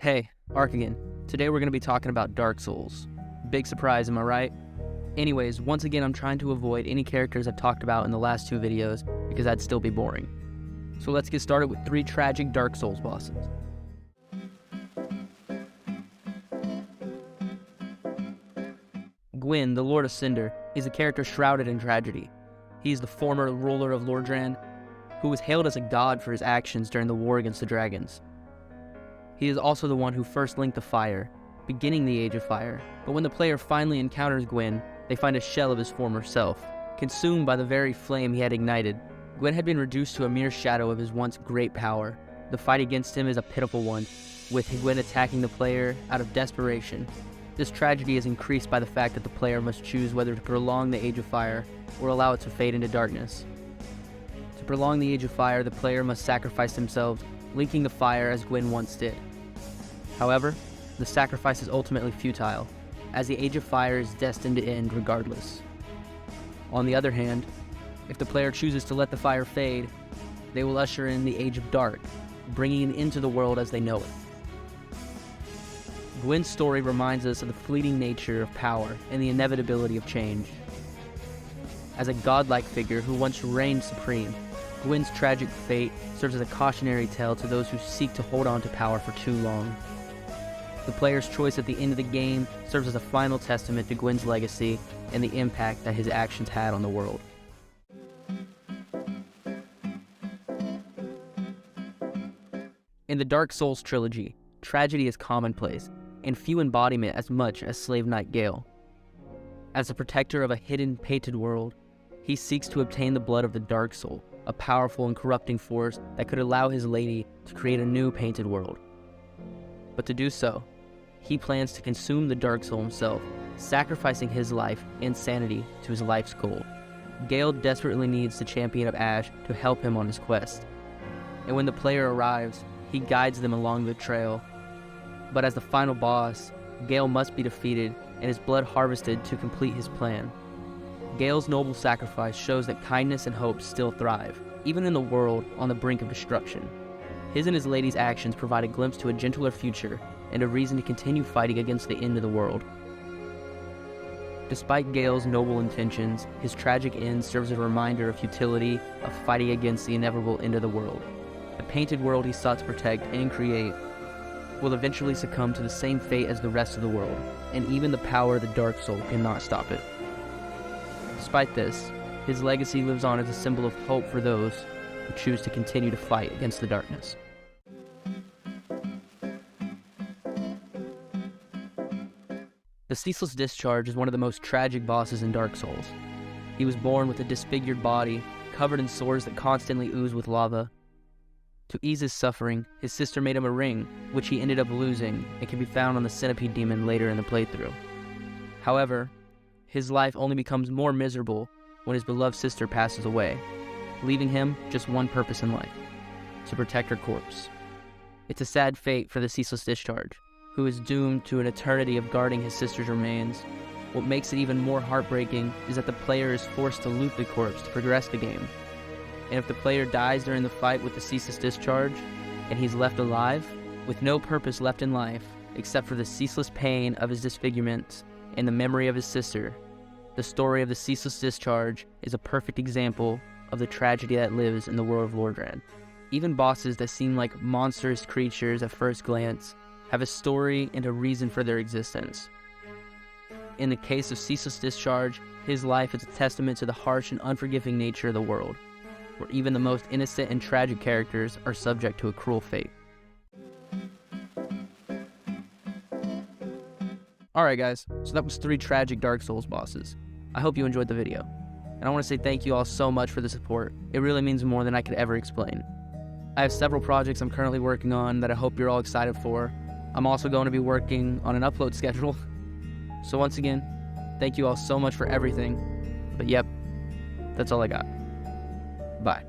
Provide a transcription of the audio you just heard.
Hey, Ark again. Today we're going to be talking about Dark Souls. Big surprise, am I right? Anyways, once again I'm trying to avoid any characters I've talked about in the last two videos because that'd still be boring. So let's get started with 3 tragic Dark Souls bosses. Gwyn, the Lord of Cinder, is a character shrouded in tragedy. He is the former ruler of Lordran, who was hailed as a god for his actions during the war against the dragons. He is also the one who first linked the fire, beginning the Age of Fire, but when the player finally encounters Gwyn, they find a shell of his former self. Consumed by the very flame he had ignited, Gwyn had been reduced to a mere shadow of his once great power. The fight against him is a pitiful one, with Gwyn attacking the player out of desperation. This tragedy is increased by the fact that the player must choose whether to prolong the Age of Fire or allow it to fade into darkness. To prolong the Age of Fire, the player must sacrifice themselves, linking the fire as Gwyn once did. However, the sacrifice is ultimately futile, as the Age of Fire is destined to end regardless. On the other hand, if the player chooses to let the fire fade, they will usher in the Age of Dark, bringing it into the world as they know it. Gwyn's story reminds us of the fleeting nature of power and the inevitability of change. As a godlike figure who once reigned supreme, Gwyn's tragic fate serves as a cautionary tale to those who seek to hold on to power for too long. The player's choice at the end of the game serves as a final testament to Gwyn's legacy and the impact that his actions had on the world. In the Dark Souls trilogy, tragedy is commonplace, and few embody it as much as Slave Knight Gale. As a protector of a hidden, painted world, he seeks to obtain the blood of the Dark Soul, a powerful and corrupting force that could allow his lady to create a new painted world. But to do so, he plans to consume the Dark Soul himself, sacrificing his life and sanity to his life's goal. Gale desperately needs the Champion of Ash to help him on his quest, and when the player arrives, he guides them along the trail. But as the final boss, Gale must be defeated and his blood harvested to complete his plan. Gale's noble sacrifice shows that kindness and hope still thrive, even in the world on the brink of destruction. His and his lady's actions provide a glimpse to a gentler future and a reason to continue fighting against the end of the world. Despite Gale's noble intentions, his tragic end serves as a reminder of futility of fighting against the inevitable end of the world. The painted world he sought to protect and create will eventually succumb to the same fate as the rest of the world, and even the power of the Dark Soul cannot stop it. Despite this, his legacy lives on as a symbol of hope for those who choose to continue to fight against the darkness. The Ceaseless Discharge is one of the most tragic bosses in Dark Souls. He was born with a disfigured body, covered in sores that constantly ooze with lava. To ease his suffering, his sister made him a ring, which he ended up losing and can be found on the Centipede Demon later in the playthrough. However, his life only becomes more miserable when his beloved sister passes away, leaving him just one purpose in life: to protect her corpse. It's a sad fate for the Ceaseless Discharge, who is doomed to an eternity of guarding his sister's remains. What makes it even more heartbreaking is that the player is forced to loot the corpse to progress the game. And if the player dies during the fight with the Ceaseless Discharge, and he's left alive, with no purpose left in life, except for the ceaseless pain of his disfigurement and the memory of his sister, the story of the Ceaseless Discharge is a perfect example of the tragedy that lives in the world of Lordran. Even bosses that seem like monstrous creatures at first glance have a story and a reason for their existence. In the case of Ceaseless Discharge, his life is a testament to the harsh and unforgiving nature of the world, where even the most innocent and tragic characters are subject to a cruel fate. Alright guys, so that was 3 tragic Dark Souls bosses. I hope you enjoyed the video. And I want to say thank you all so much for the support. It really means more than I could ever explain. I have several projects I'm currently working on that I hope you're all excited for. I'm also going to be working on an upload schedule. So once again, thank you all so much for everything. But yep, that's all I got. Bye.